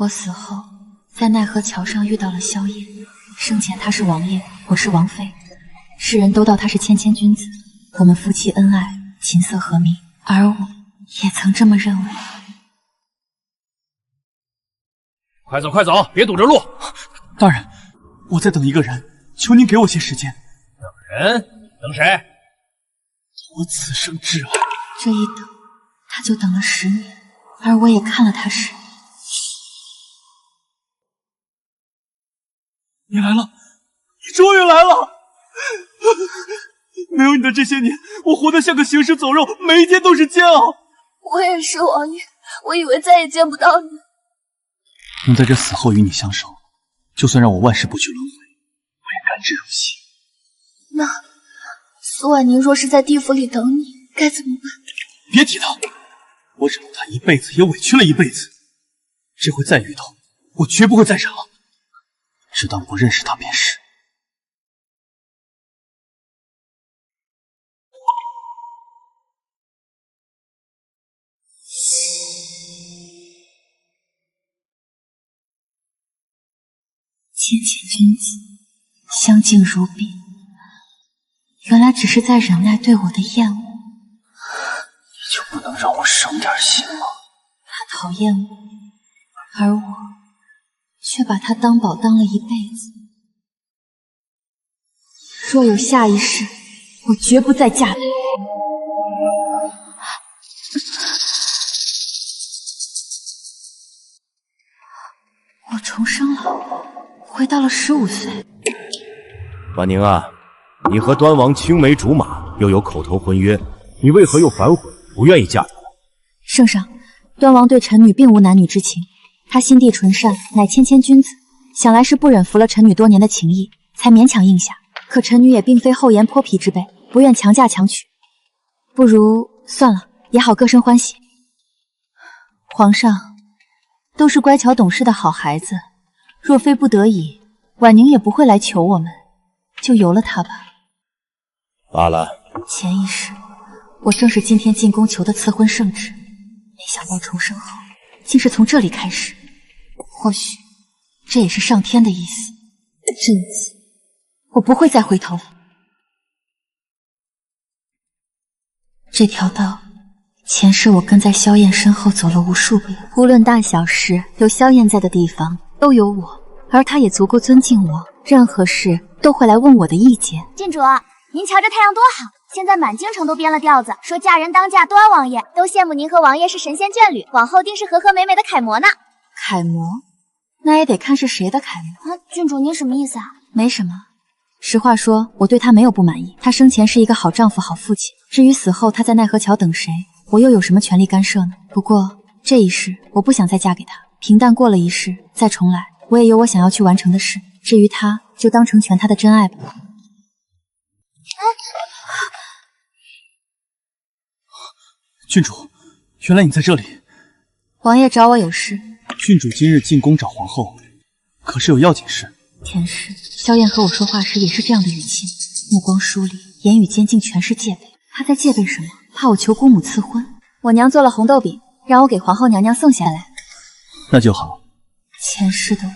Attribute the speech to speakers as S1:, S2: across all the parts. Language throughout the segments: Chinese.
S1: 我死后，在奈何桥上遇到了萧夜，生前他是王爷，我是王妃，世人都道他是谦谦君子，我们夫妻恩爱，琴瑟和鸣，而我也曾这么认为。
S2: 快走，快走，别堵着路！
S3: 大人，我在等一个人，求您给我些时间。
S2: 等人？等谁？
S3: 我此生挚爱。
S1: 这一等，他就等了10年，而我也看了他10年。
S3: 你来了，你终于来了！没有你的这些年，我活得像个行尸走肉，每一天都是煎熬。
S4: 我也是，王爷，我以为再也见不到你。
S3: 能在这死后与你相守，就算让我万世不去轮回，我也甘之如饴。
S4: 那苏婉宁若是在地府里等你，该怎么办？
S3: 别提他，我忍了他一辈子，也委屈了一辈子。这回再遇到，我绝不会再忍了。只当不认识他便是。
S1: 谦谦君子，相敬如宾，原来只是在忍耐对我的厌恶。
S3: 你就不能让我省点心吗？
S1: 他讨厌我，而我却把他当宝当了一辈子。若有下一世，我绝不再嫁他。我重生了，回到了15岁。
S5: 婉宁啊，你和端王青梅竹马，又有口头婚约，你为何又反悔，不愿意嫁他？
S1: 圣上，端王对臣女并无男女之情，他心地纯善，乃谦谦君子，想来是不忍服了臣女多年的情谊，才勉强应下。可臣女也并非厚颜泼皮之辈，不愿强嫁强娶，不如算了，也好各生欢喜。皇上都是乖巧懂事的好孩子，若非不得已，婉宁也不会来求我们，就由了他吧。
S5: 罢了。
S1: 前一世，我正是今天进宫求的赐婚圣旨，没想到重生后，竟是从这里开始。或许这也是上天的意思。这一次，我不会再回头。这条道，前世我跟在萧燕身后走了无数遍，无论大小事，有萧燕在的地方都有我，而她也足够尊敬我，任何事都会来问我的意见。
S6: 郡主，您瞧这太阳多好，现在满京城都编了调子，说嫁人当嫁端王爷，都羡慕您和王爷是神仙眷侣，往后定是和和美美的楷模呢。
S1: 楷模？那也得看是谁的楷模。
S6: 郡主您什么意思啊？
S1: 没什么。实话说，我对他没有不满意，他生前是一个好丈夫好父亲，至于死后他在奈何桥等谁，我又有什么权利干涉呢？不过这一世我不想再嫁给他，平淡过了一世再重来，我也有我想要去完成的事，至于他就当成全他的真爱吧。
S3: 郡主，原来你在这里。
S1: 王爷找我有事。
S3: 郡主今日进宫找皇后，可是有要紧事？
S1: 前世萧燕和我说话时也是这样的语气，目光疏离，言语间竟全是戒备。她在戒备什么？怕我求姑母赐婚。我娘做了红豆饼，让我给皇后娘娘送下来。
S3: 那就好。
S1: 前世的我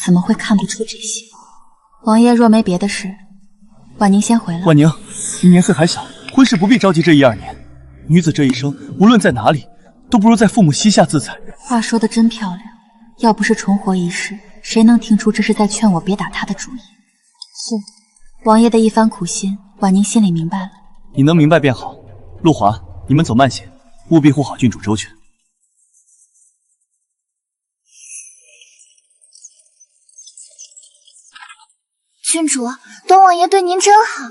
S1: 怎么会看不出这些？王爷若没别的事，婉宁先回了。
S3: 婉宁，你年岁还小，婚事不必着急这1-2年。女子这一生，无论在哪里，都不如在父母膝下自在。
S1: 话说得真漂亮，要不是重活一世，谁能听出这是在劝我别打他的主意？是，王爷的一番苦心，婉宁心里明白了。
S3: 你能明白便好。陆华，你们走慢些，务必护好郡主周全。
S4: 郡主，端王爷对您真好，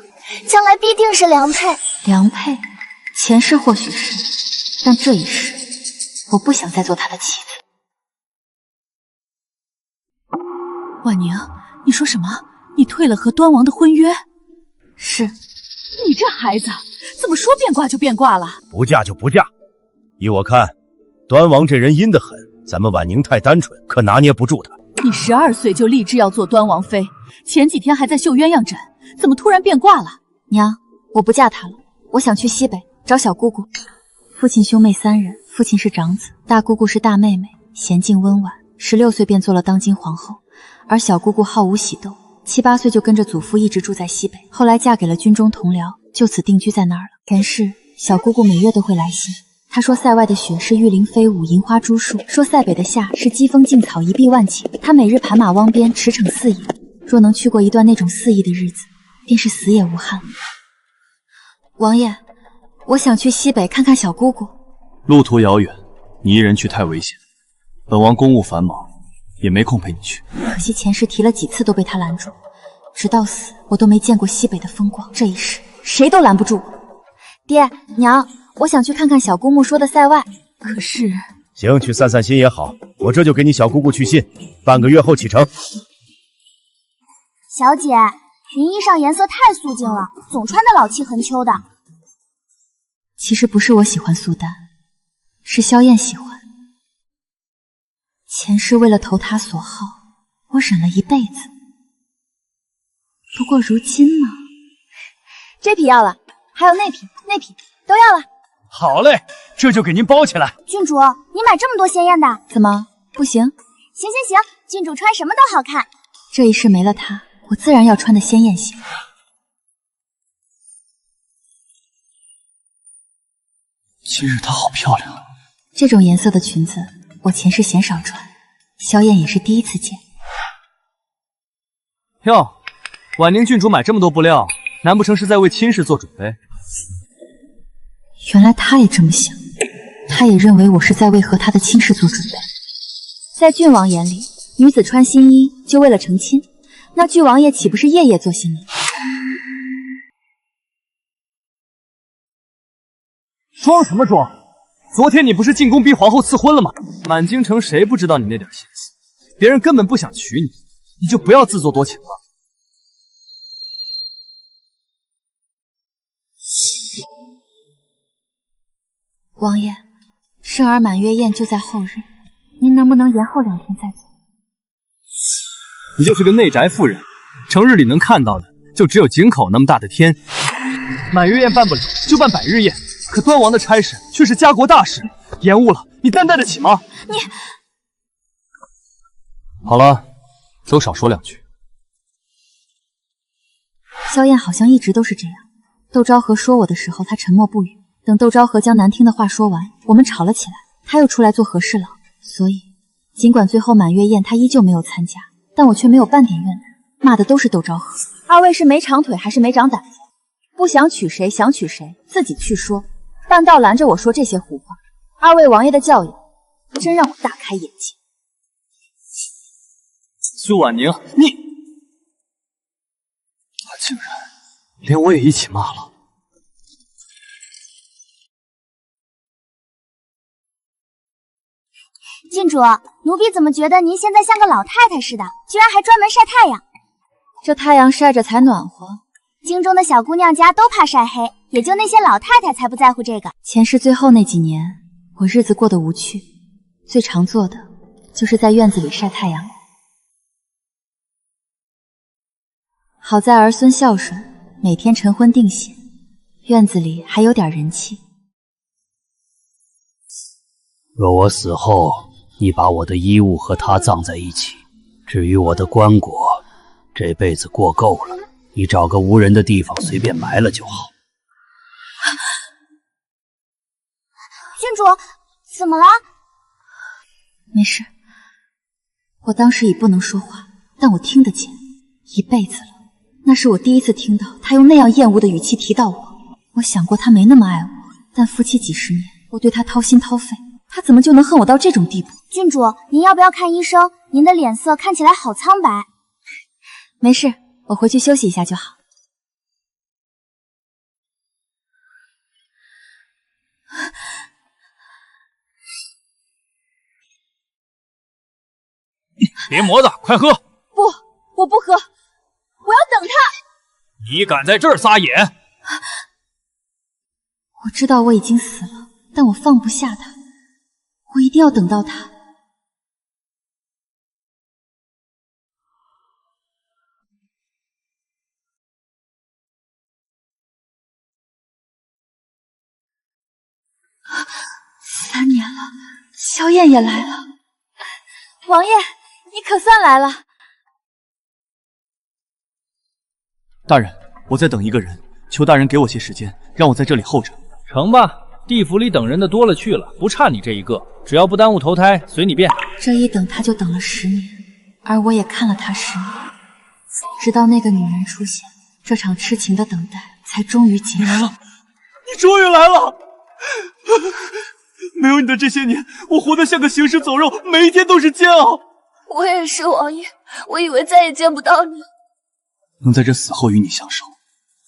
S4: 将来必定是良配。
S1: 良配？前世或许是，但这一世，我不想再做他的妻子。
S7: 婉宁，你说什么？你退了和端王的婚约？
S1: 是。
S7: 你这孩子，怎么说变卦就变卦了？
S5: 不嫁就不嫁。依我看，端王这人阴得很，咱们婉宁太单纯，可拿捏不住他。
S7: 你12岁就立志要做端王妃，前几天还在绣鸳鸯枕，怎么突然变卦了？
S1: 娘，我不嫁他了，我想去西北找小姑姑。父亲兄妹3人，父亲是长子，大姑姑是大妹妹，娴静温婉， 16岁便做了当今皇后，而小姑姑好武喜斗，7、8岁就跟着祖父一直住在西北，后来嫁给了军中同僚，就此定居在那儿了。人是小姑姑每月都会来信，她说塞外的雪是玉林飞舞，银花珠树；说塞北的夏是疾风劲草，一碧万顷。她每日盘马汪边，驰骋四野，若能去过一段那种肆意的日子，便是死也无憾。王爷，我想去西北看看小姑姑。
S3: 路途遥远，你一人去太危险。本王公务繁忙，也没空陪你去。
S1: 可惜前世提了几次都被他拦住，直到死我都没见过西北的风光。这一世谁都拦不住我。爹娘，我想去看看小姑母说的塞外。
S7: 可是，
S5: 行，去散散心也好。我这就给你小姑姑去信，半个月后启程。
S6: 小姐，您衣裳颜色太素净了，总穿得老气横秋的。
S1: 其实不是我喜欢苏丹，是萧燕喜欢。前世为了投她所好，我忍了一辈子。不过如今呢？这匹要了，还有那匹都要了。
S3: 好嘞，这就给您包起来。
S6: 郡主，你买这么多鲜艳的，
S1: 怎么不行？
S6: 行，郡主穿什么都好看。
S1: 这一世没了她，我自然要穿得鲜艳些。
S3: 今日她好漂亮。
S1: 这种颜色的裙子，我前世鲜少穿，萧燕也是第一次见。
S3: 哟，婉宁郡主买这么多布料，难不成是在为亲事做准备？
S1: 原来他也这么想，他也认为我是在为和他的亲事做准备。在郡王眼里，女子穿新衣就为了成亲，那郡王爷岂不是夜夜做新娘？
S3: 装什么装？昨天你不是进宫逼皇后赐婚了吗？满京城谁不知道你那点心思？别人根本不想娶你，你就不要自作多情了。
S1: 王爷，圣儿满月宴就在后日，您能不能延后2天再走？
S3: 你就是个内宅妇人，城日里能看到的就只有井口那么大的天。满月宴办不了，就办百日宴。可端王的差事却是家国大事，延误了，你担待得起吗？
S1: 你
S3: 好了，都少说2句。
S1: 萧燕好像一直都是这样。窦昭和说我的时候，她沉默不语。等窦昭和将难听的话说完，我们吵了起来，他又出来做和事佬。所以，尽管最后满月宴他依旧没有参加，但我却没有半点怨言。骂的都是窦昭和。二位是没长腿还是没长胆子？不想娶谁想娶谁，自己去说，半道拦着我说这些胡话。二位王爷的教养，真让我大开眼界。
S3: 苏婉宁，你，他竟然连我也一起骂了。
S6: 郡主，奴婢怎么觉得您现在像个老太太似的，居然还专门晒太阳？
S1: 这太阳晒着才暖和。
S6: 京中的小姑娘家都怕晒黑，也就那些老太太才不在乎这个。
S1: 前世最后那几年，我日子过得无趣，最常做的就是在院子里晒太阳。好在儿孙孝顺，每天晨昏定省，院子里还有点人气。
S8: 若我死后，你把我的衣物和他葬在一起。至于我的棺椁，这辈子过够了，你找个无人的地方随便埋了就好。
S6: 郡主，怎么了？
S1: 没事，我当时已不能说话，但我听得见。一辈子了，那是我第一次听到他用那样厌恶的语气提到我。我想过他没那么爱我，但夫妻几十年，我对他掏心掏肺，他怎么就能恨我到这种地步？
S6: 郡主，您要不要看医生？您的脸色看起来好苍白。
S1: 没事，我回去休息一下就好。
S2: 别磨子，快喝！
S7: 不，我不喝，我要等他。
S2: 你敢在这儿撒野？
S1: 我知道我已经死了，但我放不下他，我一定要等到他。3年了，萧燕也来了。王爷，你可算来了。
S3: 大人，我在等一个人，求大人给我些时间，让我在这里候着。
S2: 成吧，地府里等人的多了去了，不差你这一个，只要不耽误投胎，随你便。
S1: 这一等他就等了10年，而我也看了他10年，直到那个女人出现，这场痴情的等待才终于结束。
S3: 你来了，你终于来了！没有你的这些年，我活得像个行尸走肉，每一天都是煎熬。
S4: 我也是，王爷，我以为再也见不到你。
S3: 能在这死后与你相守，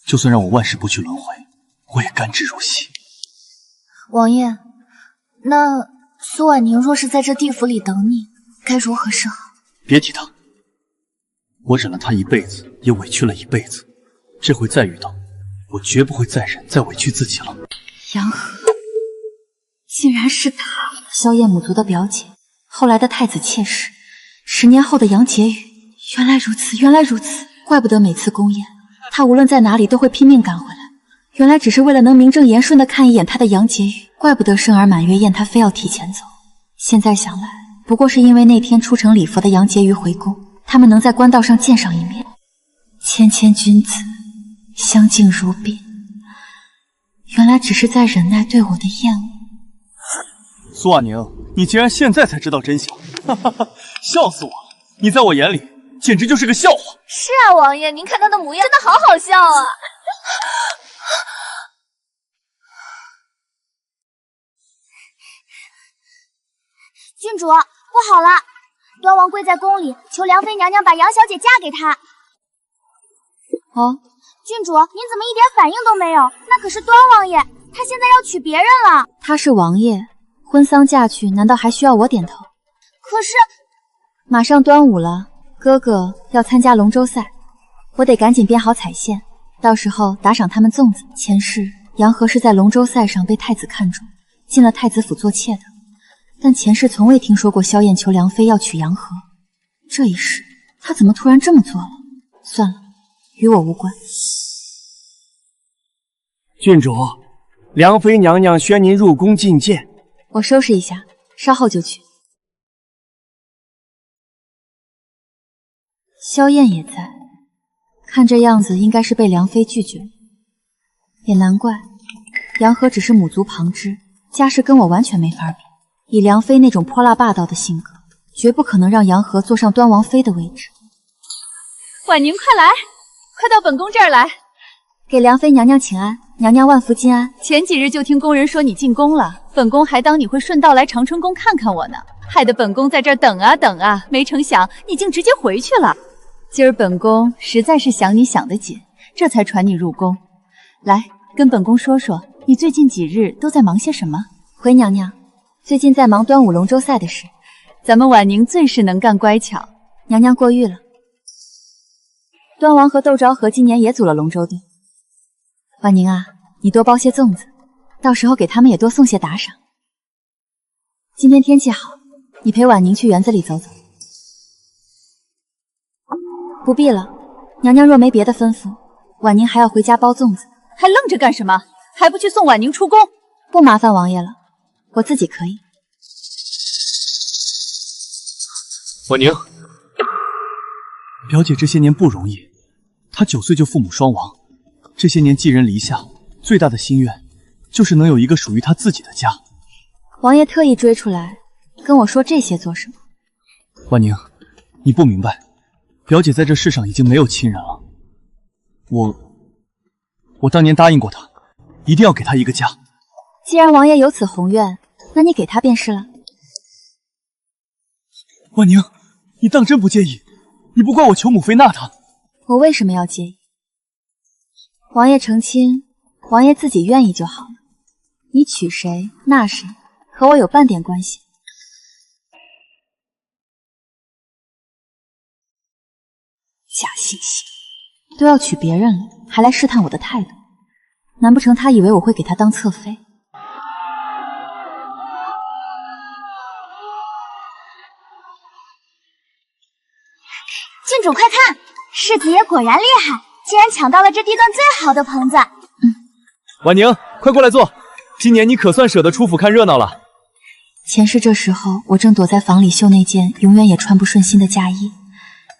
S3: 就算让我万世不去轮回，我也甘之如饴。
S4: 王爷，那苏婉宁若是在这地府里等你，该如何是好？
S3: 别提他，我忍了他一辈子，也委屈了一辈子，这回再遇到，我绝不会再忍，再委屈自己了。
S1: 杨和，竟然是他，萧燕母族的表姐，后来的太子妾室，10年后的杨洁宇。原来如此，原来如此，怪不得每次宫宴，他无论在哪里都会拼命赶回来。原来只是为了能名正言顺地看一眼他的杨洁宇，怪不得生儿满月宴他非要提前走。现在想来，不过是因为那天出城礼佛的杨洁宇回宫，他们能在官道上见上一面。谦谦君子，相敬如宾，原来只是在忍耐对我的厌恶。
S3: 苏婉宁，你竟然现在才知道真相，哈哈哈，笑死我了！你在我眼里简直就是个笑话。
S4: 是啊，王爷，您看他的模样，真的好好笑啊！
S6: 郡主，不好了！端王跪在宫里，求梁妃娘娘把杨小姐嫁给他。
S1: 哦，
S6: 郡主，您怎么一点反应都没有？那可是端王爷，他现在要娶别人了。
S1: 他是王爷，婚丧嫁娶，难道还需要我点头？
S6: 可是，
S1: 马上端午了，哥哥要参加龙舟赛，我得赶紧编好彩线，到时候打赏他们粽子。前世杨和是在龙舟赛上被太子看中，进了太子府做妾的。但前世从未听说过萧燕求梁妃要娶杨和，这一世他怎么突然这么做了？算了，与我无关。
S5: 郡主，梁妃娘娘宣您入宫觐见。
S1: 我收拾一下，稍后就去。萧燕也在，看这样子应该是被梁妃拒绝了，也难怪，杨和只是母族旁支，家世跟我完全没法比。以梁妃那种泼辣霸道的性格，绝不可能让杨和坐上端王妃的位置。
S7: 婉宁，快来，快到本宫这儿来，
S1: 给梁妃娘娘请安，娘娘万福金安。
S7: 前几日就听宫人说你进宫了，本宫还当你会顺道来长春宫看看我呢，害得本宫在这儿等啊等啊，没成想你竟直接回去了。今儿本宫实在是想你想得紧，这才传你入宫。来，跟本宫说说，你最近几日都在忙些什么？
S1: 回娘娘，最近在忙端午龙舟赛的事。
S7: 咱们婉宁最是能干乖巧。
S1: 娘娘过誉了。端王和窦昭和今年也组了龙舟队。婉宁啊，你多包些粽子，到时候给他们也多送些打赏。今天天气好，你陪婉宁去园子里走走。不必了，娘娘若没别的吩咐，婉宁还要回家包粽子。
S7: 还愣着干什么？还不去送婉宁出宫？
S1: 不麻烦王爷了，我自己可以。
S3: 婉宁，表姐这些年不容易，她9岁就父母双亡，这些年寄人篱下，最大的心愿就是能有一个属于她自己的家。
S1: 王爷特意追出来跟我说这些做什么？
S3: 婉宁，你不明白，表姐在这世上已经没有亲人了。我当年答应过她，一定要给她一个家。
S1: 既然王爷有此宏愿，那你给她便是了。
S3: 婉宁，你当真不介意？你不怪我求母妃纳她。
S1: 我为什么要介意？王爷成亲，王爷自己愿意就好了。你娶谁纳谁，和我有半点关系？假惺惺，都要娶别人了，还来试探我的态度？难不成他以为我会给他当侧妃？
S6: 郡主快看，世子爷果然厉害，竟然抢到了这地段最好的棚子。
S3: 婉宁，快过来坐，今年你可算舍得出府看热闹了。
S1: 前世这时候，我正躲在房里绣那件永远也穿不顺心的嫁衣。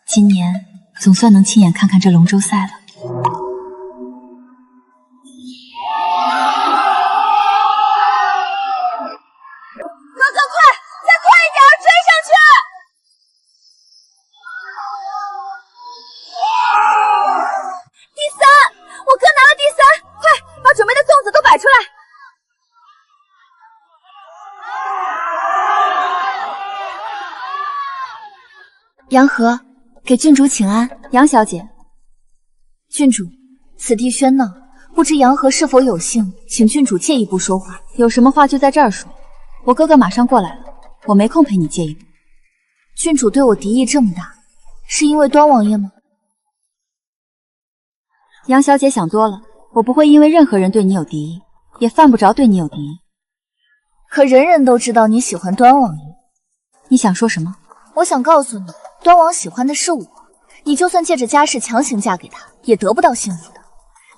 S1: 今年总算能亲眼看看这龙舟赛了。
S6: 哥哥，快，再快一点，追上去！第三，我哥拿了第3，快把准备的粽子都摆出来。
S4: 杨和，给郡主请安。
S1: 杨小姐，
S4: 郡主，此地喧闹，不知杨和是否有幸，请郡主借一步说话。
S1: 有什么话就在这儿说，我哥哥马上过来了，我没空陪你借一步。
S4: 郡主对我敌意这么大，是因为端王爷吗？
S1: 杨小姐想多了，我不会因为任何人对你有敌意，也犯不着对你有敌意。
S4: 可人人都知道你喜欢端王爷，
S1: 你想说什么？
S4: 我想告诉你，端王喜欢的是我，你就算借着家世强行嫁给他，也得不到幸福的。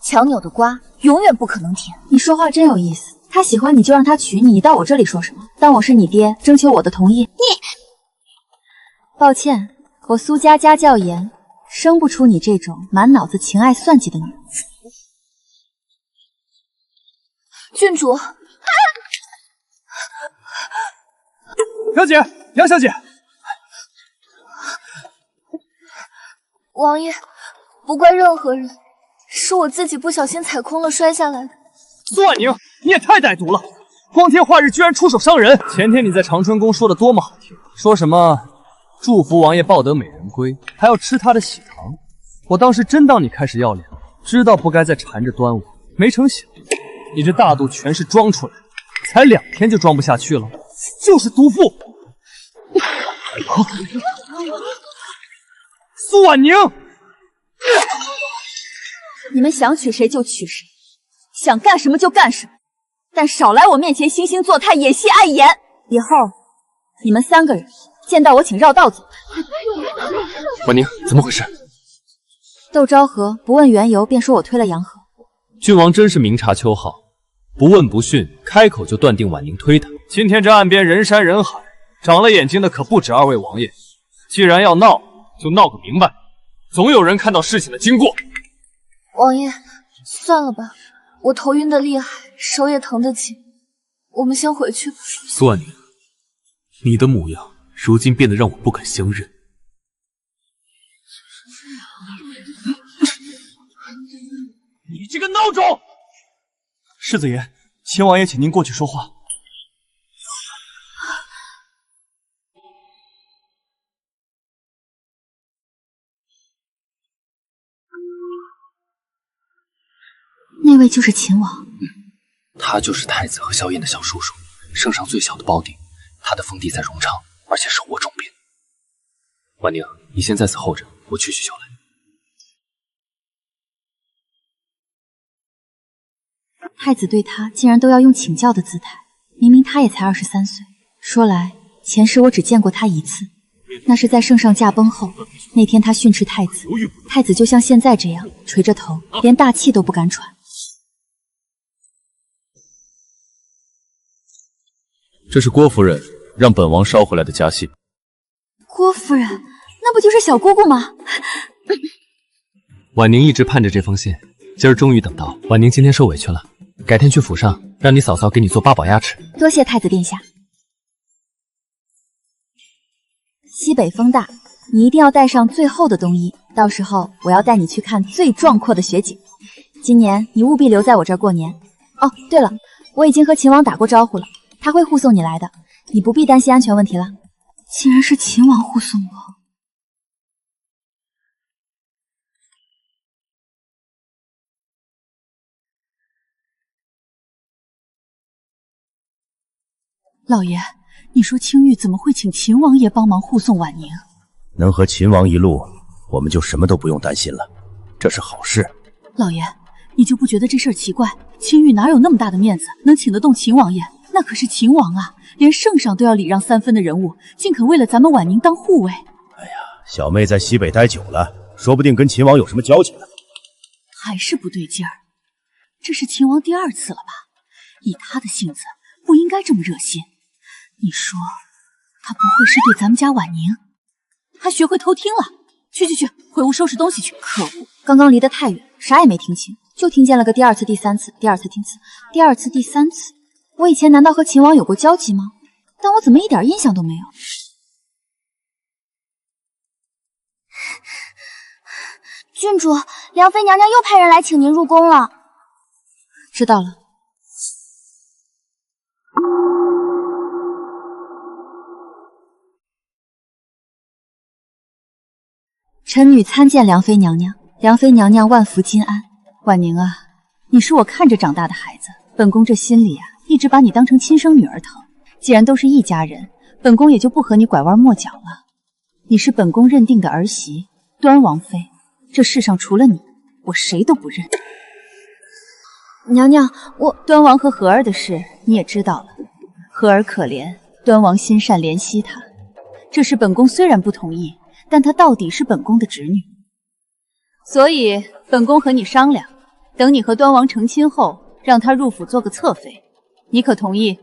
S4: 强扭的瓜永远不可能甜。
S1: 你说话真有意思，他喜欢你就让他娶你，你到我这里说什么？当我是你爹，征求我的同意？你……抱歉，我苏家家教严，生不出你这种满脑子情爱算计的女人。
S4: 郡主，
S3: 小姐，杨小姐，
S4: 王爷，不怪任何人，是我自己不小心踩空了摔下来的。
S3: 苏婉宁，你也太歹毒了！光天化日居然出手伤人！前天你在长春宫说的多么好听，说什么祝福王爷抱得美人归，还要吃他的喜糖。我当时真当你开始要脸了，知道不该再缠着端午，没成想你这大肚全是装出来的，才2天就装不下去了，就是毒妇！苏婉宁，
S7: 你们想娶谁就娶谁，想干什么就干什么，但少来我面前惺惺作态、演戏碍眼。以后你们3个人见到我请绕道走。
S3: 婉宁，怎么回事？
S1: 窦昭和不问缘由便说我推了杨和。
S2: 郡王真是明察秋毫，不问不讯，开口就断定婉宁推他。
S3: 今天这岸边人山人海，长了眼睛的可不止2位王爷。既然要闹，就闹个明白，总有人看到事情的经过。
S4: 王爷，算了吧，我头晕的厉害，手也疼得紧，我们先回去吧。
S9: 苏婉宁，你的模样如今变得让我不敢相认。
S3: 你这个孬种！世子爷，秦王爷请您过去说话。
S1: 那位就是秦王，
S9: 他就是太子和萧燕的小叔叔，圣上最小的胞弟。他的封地在荣昌，而且手握重兵。婉宁，你先在此候着，我去萧来。
S1: 太子对他竟然都要用请教的姿态，明明他也才23岁。说来，前世我只见过他1次，那是在圣上驾崩后，那天他训斥太子，太子就像现在这样垂着头，连大气都不敢喘。
S2: 这是郭夫人让本王捎回来的家信。
S1: 郭夫人，那不就是小姑姑吗？
S9: 婉宁一直盼着这封信，今儿终于等到。婉宁今天受委屈了，改天去府上，让你嫂嫂给你做8宝鸭吃。
S1: 多谢太子殿下。西北风大，你一定要带上最厚的冬衣，到时候我要带你去看最壮阔的雪景。今年你务必留在我这儿过年。哦，对了，我已经和秦王打过招呼了，他会护送你来的，你不必担心安全问题了。竟然是秦王护送我。
S7: 老爷，你说青玉怎么会请秦王爷帮忙护送婉宁？
S5: 能和秦王一路，我们就什么都不用担心了，这是好事。
S7: 老爷，你就不觉得这事儿奇怪？青玉哪有那么大的面子，能请得动秦王爷？那可是秦王啊，连圣上都要礼让3分的人物，竟肯为了咱们婉宁当护卫。
S5: 哎呀，小妹在西北待久了，说不定跟秦王有什么交情呢。
S7: 还是不对劲儿，这是秦王第2次了吧？以他的性子，不应该这么热心。你说他不会是对咱们家婉宁？还学会偷听了？去，回屋收拾东西去。可恶，
S1: 刚刚离得太远，啥也没听清，就听见了个第二次、第三次，第二次、第二次、第三次。我以前难道和秦王有过交集吗？但我怎么一点印象都没有？
S6: 郡主，梁妃娘娘又派人来请您入宫了。
S1: 知道了。臣女参见梁妃娘娘。梁妃娘娘万福金安。
S7: 婉宁啊，你是我看着长大的孩子，本宫这心里一直把你当成亲生女儿疼。既然都是一家人，本宫也就不和你拐弯抹角了。你是本宫认定的儿媳，端王妃。这世上除了你，我谁都不认。
S1: 娘娘，
S7: 端王和和儿的事你也知道了。和儿可怜，端王心善怜惜她。这事本宫虽然不同意，但她到底是本宫的侄女，所以本宫和你商量，等你和端王成亲后，让她入府做个侧妃，你可同意？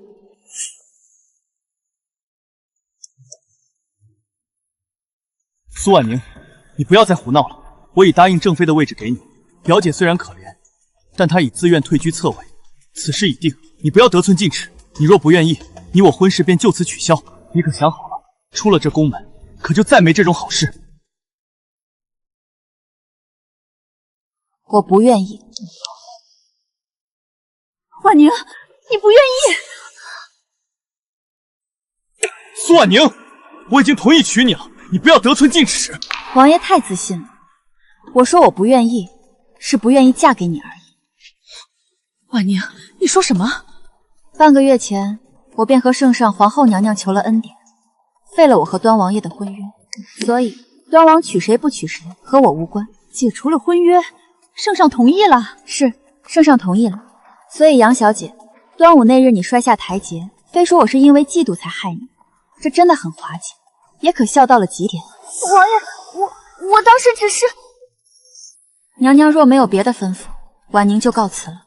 S3: 苏婉宁，你不要再胡闹了。我已答应正妃的位置给你，表姐虽然可怜，但她已自愿退居侧位，此事已定，你不要得寸进尺。你若不愿意，你我婚事便就此取消。你可想好了，出了这宫门，可就再没这种好事。
S1: 我不愿意。
S7: 婉宁，你不愿意？
S3: 苏婉宁，我已经同意娶你了，你不要得寸进尺。
S1: 王爷太自信了。我说我不愿意，是不愿意嫁给你而已。
S7: 婉宁，你说什么？
S1: 半个月前，我便和圣上、皇后娘娘求了恩典，废了我和端王爷的婚约，所以端王娶谁不娶谁和我无关。
S7: 解除了婚约，圣上同意了？
S1: 是，圣上同意了。所以杨小姐，端午那日你摔下台阶，非说我是因为嫉妒才害你，这真的很滑稽，也可笑到了极点。
S6: 王爷，我当时只是……
S1: 娘娘若没有别的吩咐，婉宁就告辞了。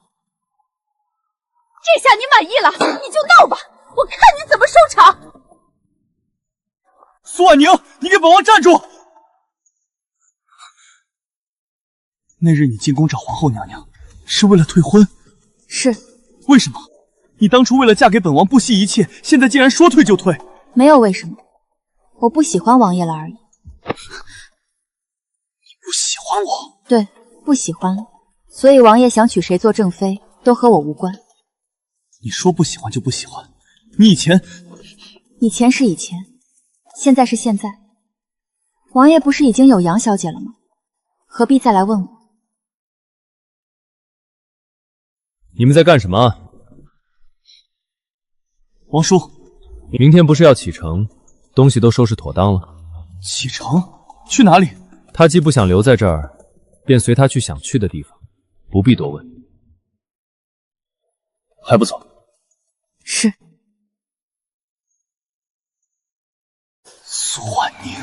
S7: 这下你满意了，你就闹吧，我看你怎么收场。
S3: 苏婉宁，你给本王站住！那日你进宫找皇后娘娘，是为了退婚？
S1: 是。
S3: 为什么？你当初为了嫁给本王不惜一切，现在竟然说退就退？
S1: 没有为什么，我不喜欢王爷了而已。你
S3: 不喜欢我？
S1: 对，不喜欢了。所以王爷想娶谁做正妃，都和我无关。
S3: 你说不喜欢就不喜欢，你以前
S1: 是以前，现在是现在。王爷不是已经有杨小姐了吗？何必再来问我？
S2: 你们在干什么？
S3: 王叔，
S2: 明天不是要启程，东西都收拾妥当了。
S3: 启程？去哪里？
S2: 他既不想留在这儿，便随他去想去的地方，不必多问。还不走？
S1: 是。
S3: 苏婉宁，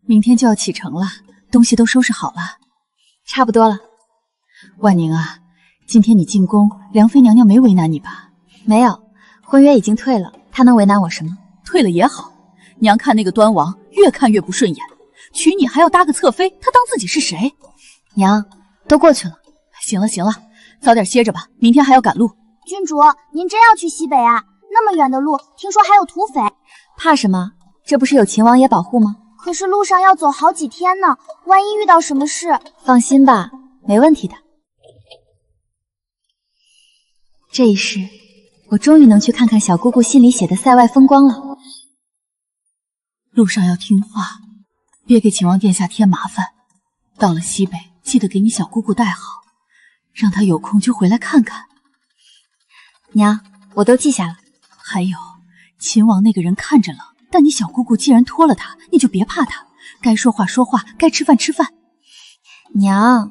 S7: 明天就要启程了，东西都收拾好了，
S1: 差不多了。
S7: 婉宁啊，今天你进宫，梁妃娘娘没为难你吧？
S1: 没有，婚约已经退了，她能为难我什么？
S7: 退了也好，娘看那个端王越看越不顺眼，娶你还要搭个侧妃，他当自己是谁？
S1: 娘，都过去了。
S7: 行了，早点歇着吧，明天还要赶路。
S6: 郡主，您真要去西北啊？那么远的路，听说还有土匪。
S1: 怕什么？这不是有秦王爷保护吗？
S6: 可是路上要走好几天呢，万一遇到什么事……
S1: 放心吧，没问题的。这一世，我终于能去看看小姑姑信里写的塞外风光了。
S7: 路上要听话，别给秦王殿下添麻烦。到了西北，记得给你小姑姑带好，让她有空就回来看看。
S1: 娘，我都记下了。
S7: 还有，秦王那个人看着冷，但你小姑姑既然托了他，你就别怕他，该说话说话，该吃饭吃饭。
S1: 娘，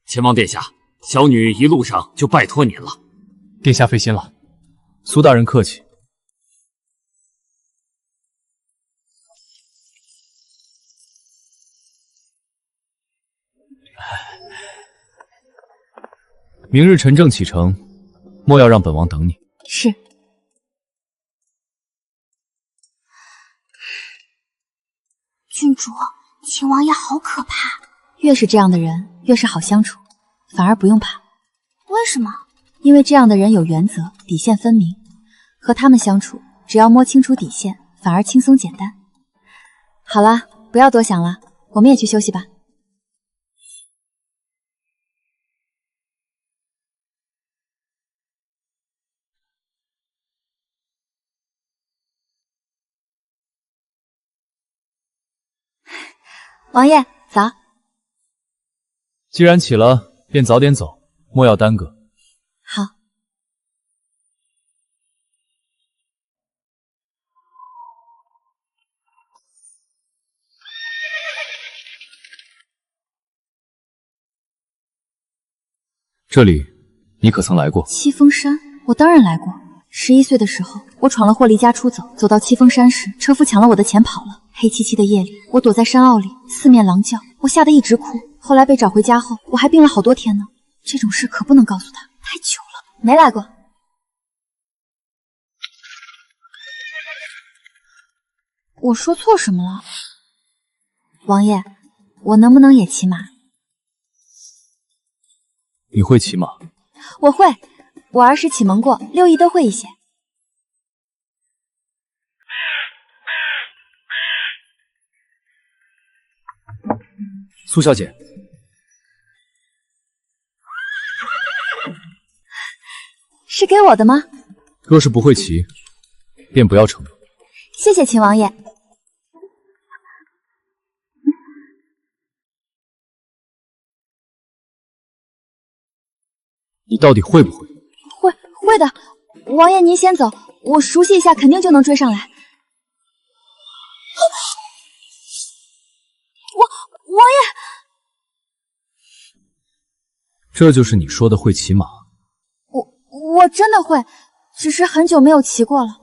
S9: 秦王殿下，小女一路上就拜托您了。
S3: 殿下费心了。
S2: 苏大人客气。明日陈政启程，莫要让本王等你。
S1: 是。
S6: 郡主，秦王爷好可怕。
S1: 越是这样的人，越是好相处，反而不用怕。
S6: 为什么？
S1: 因为这样的人有原则，底线分明，和他们相处，只要摸清楚底线，反而轻松简单。好了，不要多想了，我们也去休息吧。王爷早。
S2: 既然起了，便早点走，莫要耽搁。
S1: 好。
S2: 这里你可曾来过？
S1: 七峰山，我当然来过。11岁的时候，我闯了祸离家出走，走到七峰山时，车夫抢了我的钱跑了。黑漆漆的夜里，我躲在山坳里，四面狼叫，我吓得一直哭。后来被找回家后，我还病了好多天呢。这种事可不能告诉他，太糗了。没来过。我说错什么了？王爷，我能不能也骑马？
S2: 你会骑马？
S1: 我会，我儿时启蒙过，6艺都会一些。
S2: 苏小姐，
S1: 是给我的吗？
S2: 若是不会骑，便不要承诺。
S1: 谢谢秦王爷。
S2: 你到底会不会？
S1: 会的，王爷您先走，我熟悉一下，肯定就能追上来。王爷，
S2: 这就是你说的会骑马？
S1: 我真的会，只是很久没有骑过了。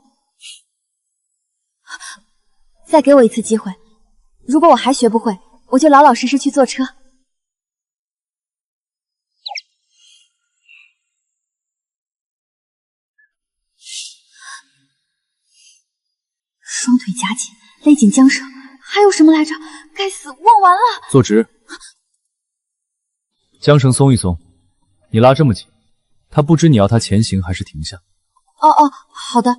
S1: 再给我一次机会，如果我还学不会，我就老老实实去坐车。双腿夹紧，勒紧缰绳，还有什么来着？该死，忘完了。
S2: 坐直，缰绳松一松。你拉这么紧，他不知你要他前行还是停下。
S1: 哦，好的。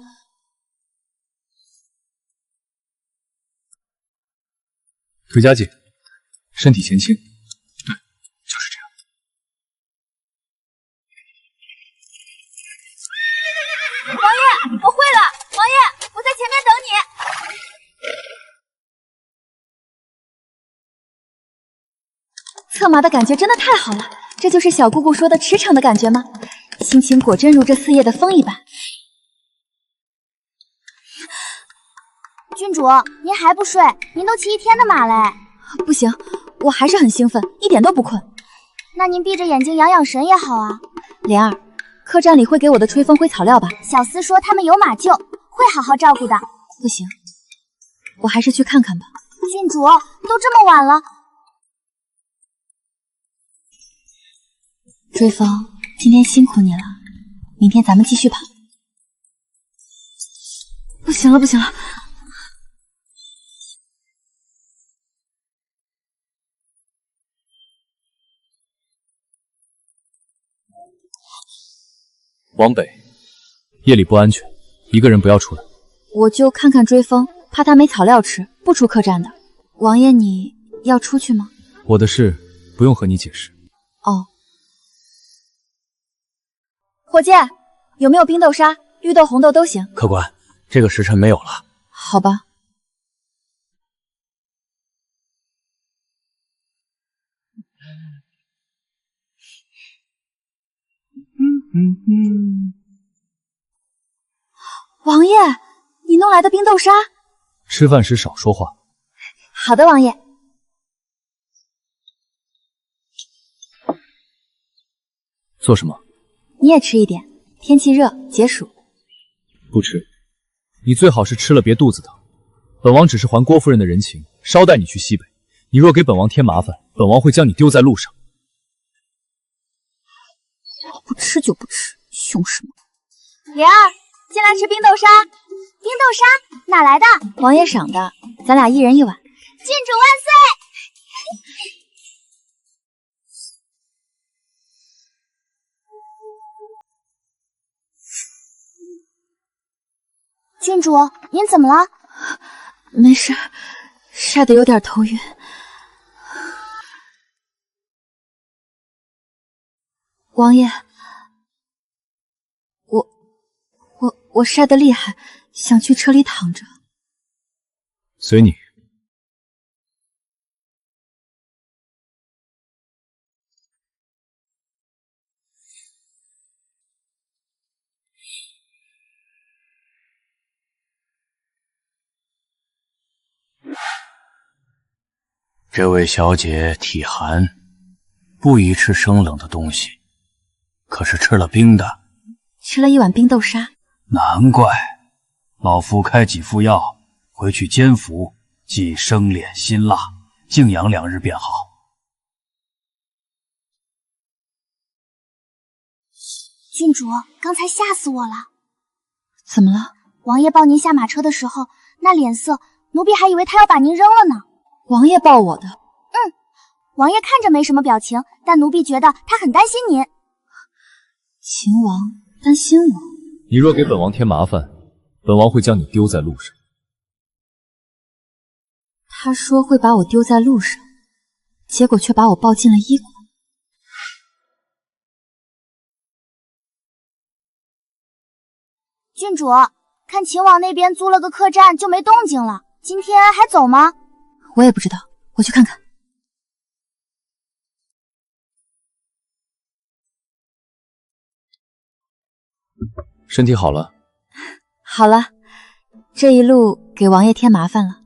S2: 腿夹紧，身体前倾。对，就是这样。
S6: 王爷，我会了。王爷，我在前面等你。
S1: 策马的感觉真的太好了，这就是小姑姑说的驰骋的感觉吗？心情果真如这4叶的风一般。
S6: 郡主，您还不睡？您都骑1天的马嘞。
S1: 不行，我还是很兴奋，一点都不困。
S6: 那您闭着眼睛养养神也好啊。
S1: 莲儿，客栈里会给我的吹风灰草料吧？
S6: 小厮说他们有马厩，会好好照顾的。
S1: 不行，我还是去看看吧。
S6: 郡主，都这么晚了。
S1: 追风，今天辛苦你了，明天咱们继续跑。不行了，不行了。
S2: 往北，夜里不安全，一个人不要出来。
S1: 我就看看追风，怕他没草料吃，不出客栈的。王爷，你要出去吗？
S2: 我的事不用和你解释。
S1: 哦。伙计，有没有冰豆沙？绿豆、红豆都行。
S8: 客官，这个时辰没有了。
S1: 好吧。王爷，你弄来的冰豆沙？
S2: 吃饭时少说话。
S1: 好的，王爷。
S2: 做什么？
S1: 你也吃一点，天气热，解暑。
S2: 不吃，你最好是吃了别肚子疼。本王只是还郭夫人的人情，捎带你去西北。你若给本王添麻烦，本王会将你丢在路上。
S1: 不吃就不吃，凶什么？
S6: 灵儿，进来吃冰豆沙。冰豆沙哪来的？
S1: 王爷赏的，咱俩一人一碗。
S6: 郡主万岁！郡主，您怎么了？
S1: 没事，晒得有点头晕。王爷，我晒得厉害，想去车里躺着。
S2: 随你。
S8: 这位小姐体寒，不宜吃生冷的东西，可是吃了冰的。
S1: 吃了一碗冰豆沙。
S8: 难怪，老夫开几副药，回去煎服，忌生脸辛辣，静养2日便好。
S6: 郡主，刚才吓死我了。
S1: 怎么了？
S6: 王爷抱您下马车的时候，那脸色，奴婢还以为他要把您扔了呢。
S1: 王爷抱我的？
S6: 王爷看着没什么表情，但奴婢觉得他很担心您。
S1: 秦王担心我？
S2: 你若给本王添麻烦，本王会将你丢在路上。
S1: 他说会把我丢在路上，结果却把我抱进了医馆。
S6: 郡主，看秦王那边租了个客栈就没动静了，今天还走吗？
S1: 我也不知道，我去看看。
S2: 身体好了？
S1: 好了，这一路给王爷添麻烦了。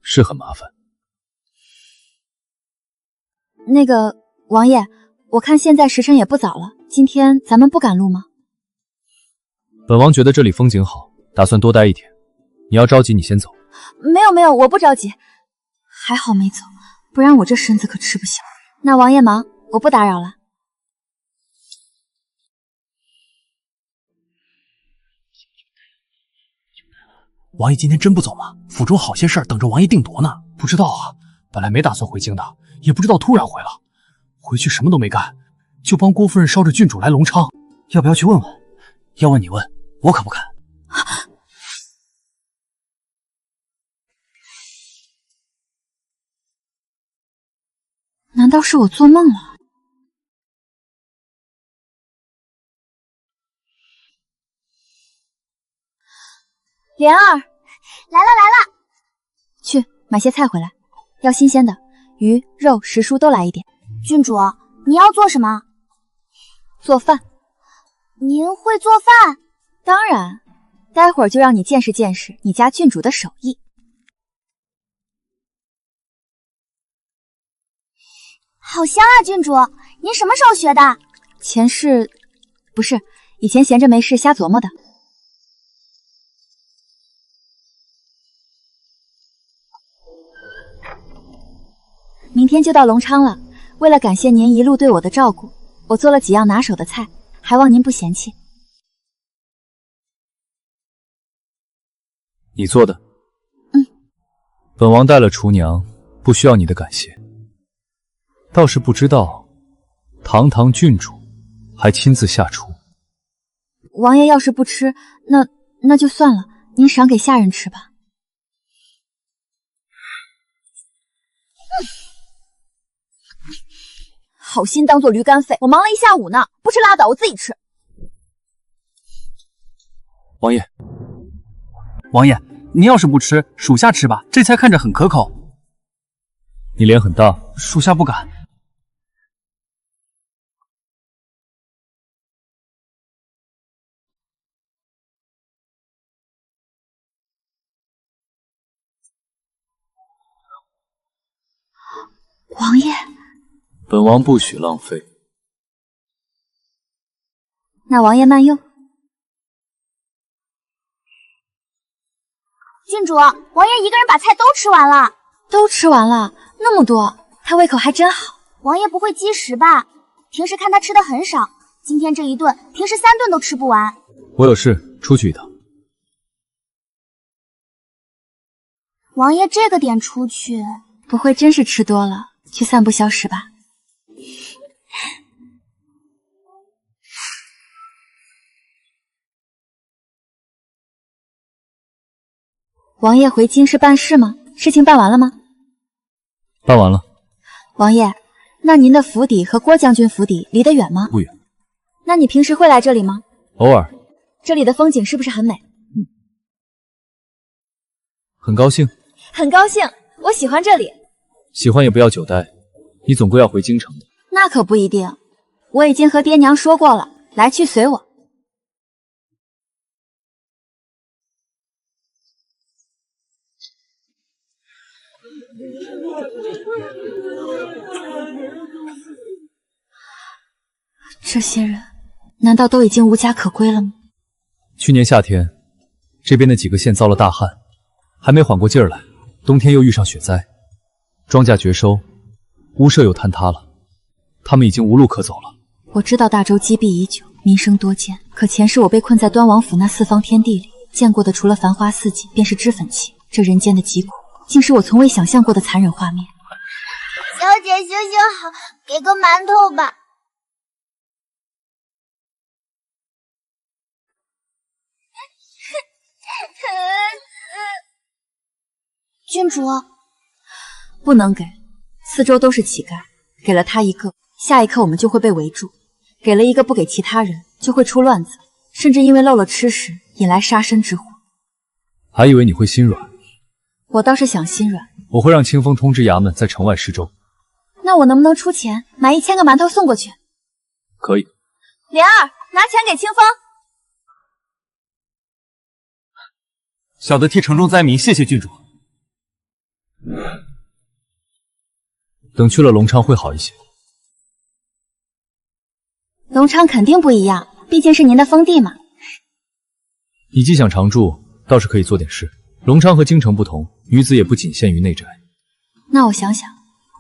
S2: 是很麻烦。
S1: 那个王爷，我看现在时辰也不早了，今天咱们不赶路吗？
S2: 本王觉得这里风景好，打算多待一天。你要着急，你先走。
S1: 没有，我不着急。还好没走，不然我这身子可吃不消。那王爷忙，我不打扰了。
S10: 王爷今天真不走吗？府中好些事儿等着王爷定夺呢。不知道啊，本来没打算回京的，也不知道突然回了。回去什么都没干，就帮郭夫人捎着郡主来隆昌。要不要去问问？要问你问，我可不敢。
S1: 难道是我做梦了？
S6: 莲儿，来了。
S1: 去买些菜回来，要新鲜的，鱼、肉、时蔬都来一点。
S6: 郡主，你要做什么？
S1: 做饭。
S6: 您会做饭？
S1: 当然，待会儿就让你见识见识你家郡主的手艺。
S6: 好香啊，郡主！您什么时候学的？
S1: 前世，不是，以前闲着没事瞎琢磨的。明天就到隆昌了，为了感谢您一路对我的照顾，我做了几样拿手的菜，还望您不嫌弃。
S2: 你做的？本王带了厨娘，不需要你的感谢。倒是不知道，堂堂郡主还亲自下厨。
S1: 王爷要是不吃，那就算了，您赏给下人吃吧。好心当做驴肝肺，我忙了一下午呢，不吃拉倒，我自己吃。
S2: 王爷，
S10: 王爷，您要是不吃，属下吃吧，这菜看着很可口。
S2: 你脸很大，
S10: 属下不敢。
S1: 王爷，
S2: 本王不许浪费。
S1: 那王爷慢用。
S6: 郡主，王爷一个人把菜都吃完了。
S1: 都吃完了，那么多，他胃口还真好。
S6: 王爷不会积食吧？平时看他吃的很少，今天这一顿，平时3顿都吃不完。
S2: 我有事出去一趟。
S6: 王爷这个点出去，
S1: 不会真是吃多了，去散步消食吧？王爷回京是办事吗？事情办完了吗？
S2: 办完了。
S1: 王爷，那您的府邸和郭将军府邸离得远吗？
S2: 不远。
S1: 那你平时会来这里吗？
S2: 偶尔。
S1: 这里的风景是不是很美？
S2: 很高兴。
S1: 很高兴，我喜欢这里。
S2: 喜欢也不要久待，你总归要回京城的。
S1: 那可不一定，我已经和爹娘说过了，来去随我。这些人难道都已经无家可归了吗？
S2: 去年夏天，这边的几个县遭了大旱，还没缓过劲儿来，冬天又遇上雪灾，庄稼绝收，屋舍又坍塌了，他们已经无路可走了。
S1: 我知道大周积弊已久，民生多艰，可前世我被困在端王府那四方天地里，见过的除了繁花似锦，便是脂粉气。这人间的疾苦，竟是我从未想象过的残忍画面。
S6: 小姐行行好，给个馒头吧。郡主，
S1: 不能给，四周都是乞丐，给了他一个，下一刻我们就会被围住；给了一个不给其他人，就会出乱子，甚至因为漏了吃食，引来杀身之祸。
S2: 还以为你会心软，
S1: 我倒是想心软。
S2: 我会让清风通知衙门在城外施粥。
S1: 那我能不能出钱买1000个馒头送过去？
S2: 可以。
S1: 莲儿，拿钱给清风。
S3: 小的替城中灾民谢谢郡主。
S2: 等去了隆昌会好一些。
S1: 隆昌肯定不一样，毕竟是您的封地嘛。
S2: 你既想常住，倒是可以做点事。隆昌和京城不同，女子也不仅限于内宅。
S1: 那我想想，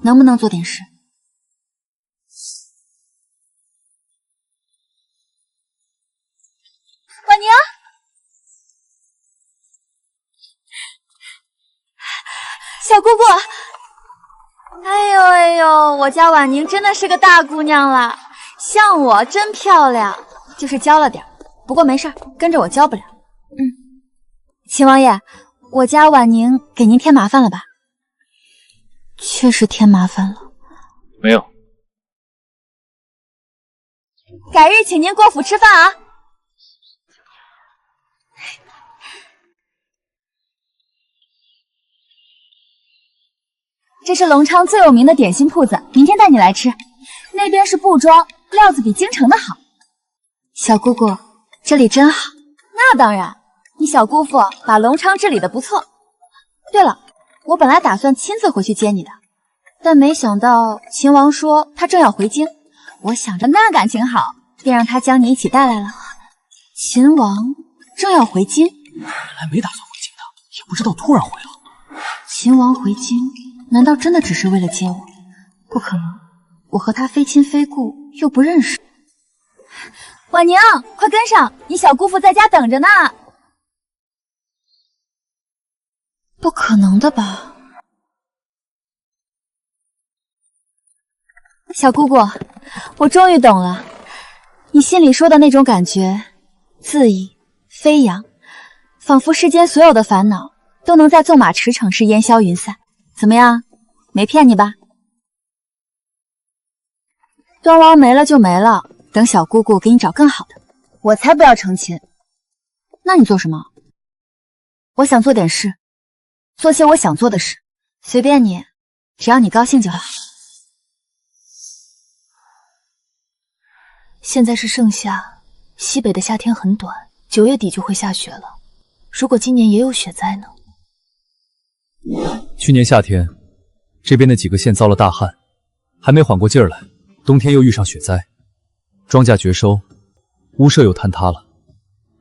S1: 能不能做点事？
S4: 婉宁，小姑姑，
S1: 哎呦哎呦，我家婉宁真的是个大姑娘了，像我真漂亮，就是娇了点，不过没事，跟着我娇不了。秦王爷，我家婉宁给您添麻烦了吧？确实添麻烦了。
S2: 没有。
S1: 改日请您过府吃饭啊。这是隆昌最有名的点心铺子，明天带你来吃。那边是布庄，料子比京城的好。小姑姑，这里真好。那当然，你小姑父把隆昌治理的不错。对了，我本来打算亲自回去接你的，但没想到秦王说他正要回京，我想着那感情好，便让他将你一起带来了。秦王正要回京，
S10: 本来没打算回京的，也不知道突然回了。
S1: 秦王回京，难道真的只是为了接我？不可能，我和他非亲非故，又不认识。婉宁，快跟上，你小姑父在家等着呢。不可能的吧？小姑姑，我终于懂了，你心里说的那种感觉，恣意飞扬，仿佛世间所有的烦恼都能在纵马驰骋时烟消云散。怎么样？没骗你吧？端王没了就没了，等小姑姑给你找更好的。我才不要成亲。那你做什么？我想做点事，做些我想做的事，随便你，只要你高兴就好。
S7: 现在是盛夏，西北的夏天很短，9月底就会下雪了。如果今年也有雪灾呢？
S2: 去年夏天，这边的几个县遭了大旱，还没缓过劲儿来，冬天又遇上雪灾，庄稼绝收，屋舍又坍塌了，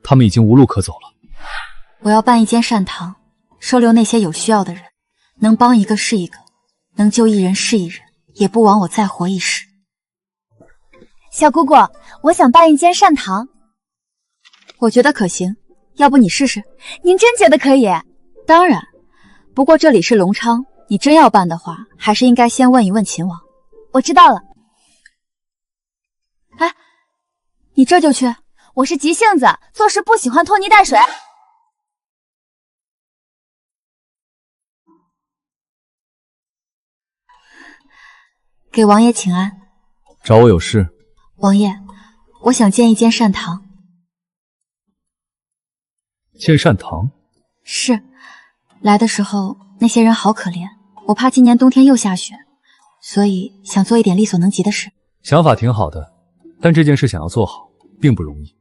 S2: 他们已经无路可走了。
S1: 我要办一间善堂，收留那些有需要的人，能帮一个是一个，能救一人是一人，也不枉我再活一世。
S4: 小姑姑，我想办一间善堂。
S1: 我觉得可行，要不你试试？
S4: 您真觉得可以？
S1: 当然，不过这里是隆昌，你真要办的话，还是应该先问一问秦王。
S4: 我知道了。
S1: 哎，你这就去？
S4: 我是急性子，做事不喜欢拖泥带水。
S1: 给王爷请安。
S2: 找我有事？
S1: 王爷，我想建一间善堂。
S2: 建善堂？
S1: 是，来的时候那些人好可怜，我怕今年冬天又下雪，所以想做一点力所能及的事。
S2: 想法挺好的，但这件事想要做好，并不容易。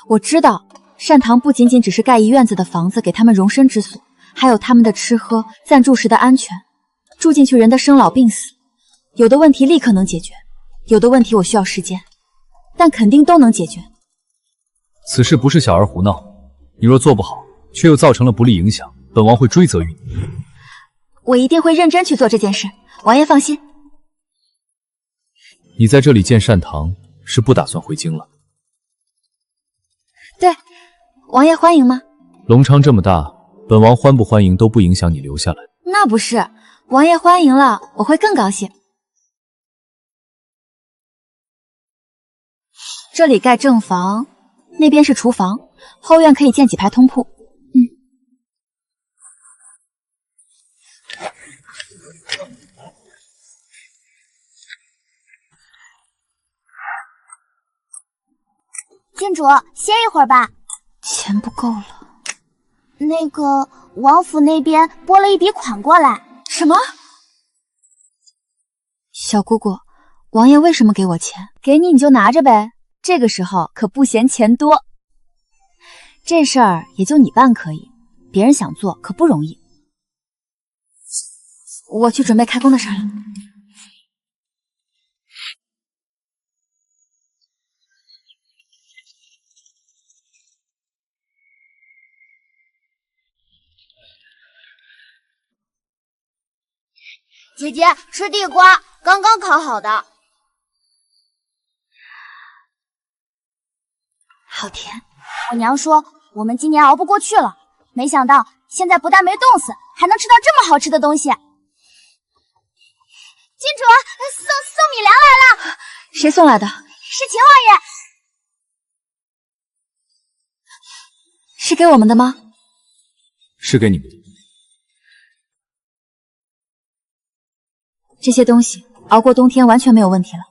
S1: 我知道，善堂不仅仅只是盖一院子的房子给他们容身之所，还有他们的吃喝、暂住时的安全，住进去人的生老病死，有的问题立刻能解决，有的问题我需要时间，但肯定都能解决。
S2: 此事不是小儿胡闹，你若做不好，却又造成了不利影响，本王会追责于你。
S1: 我一定会认真去做这件事，王爷放心。
S2: 你在这里建善堂，是不打算回京了？
S1: 对，王爷欢迎吗？
S2: 隆昌这么大，本王欢不欢迎都不影响你留下来。
S1: 那不是，王爷欢迎了，我会更高兴。这里盖正房，那边是厨房，后院可以建几排通铺。
S6: 郡主，歇一会儿吧。
S1: 钱不够了。
S6: 那个王府那边拨了一笔款过来。
S1: 什么？小姑姑，王爷为什么给我钱？
S4: 给你你就拿着呗，这个时候可不嫌钱多。
S1: 这事儿也就你办可以，别人想做可不容易。我去准备开工的事了。
S6: 姐姐，吃地瓜，刚刚烤好的。
S1: 好甜。
S6: 我娘说我们今年熬不过去了，没想到现在不但没冻死，还能吃到这么好吃的东西。郡主，送米粮来了。
S1: 谁送来的？
S6: 是秦王爷。
S1: 是给我们的吗？
S2: 是给你们的。
S1: 这些东西熬过冬天完全没有问题了。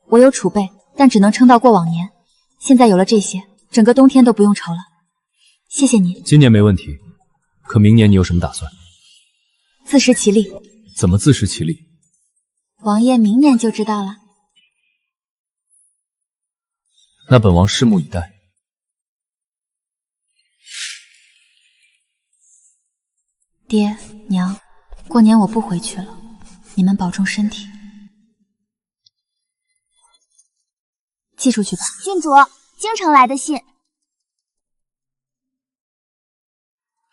S1: 我有储备，但只能撑到过往年。现在有了这些，整个冬天都不用愁了。谢谢你。
S2: 今年没问题，可明年你有什么打算？
S1: 自食其力。
S2: 怎么自食其力？
S1: 王爷明年就知道了。
S2: 那本王拭目以待。
S1: 爹娘，过年我不回去了，你们保重身体。寄出去吧。
S6: 郡主，京城来的信。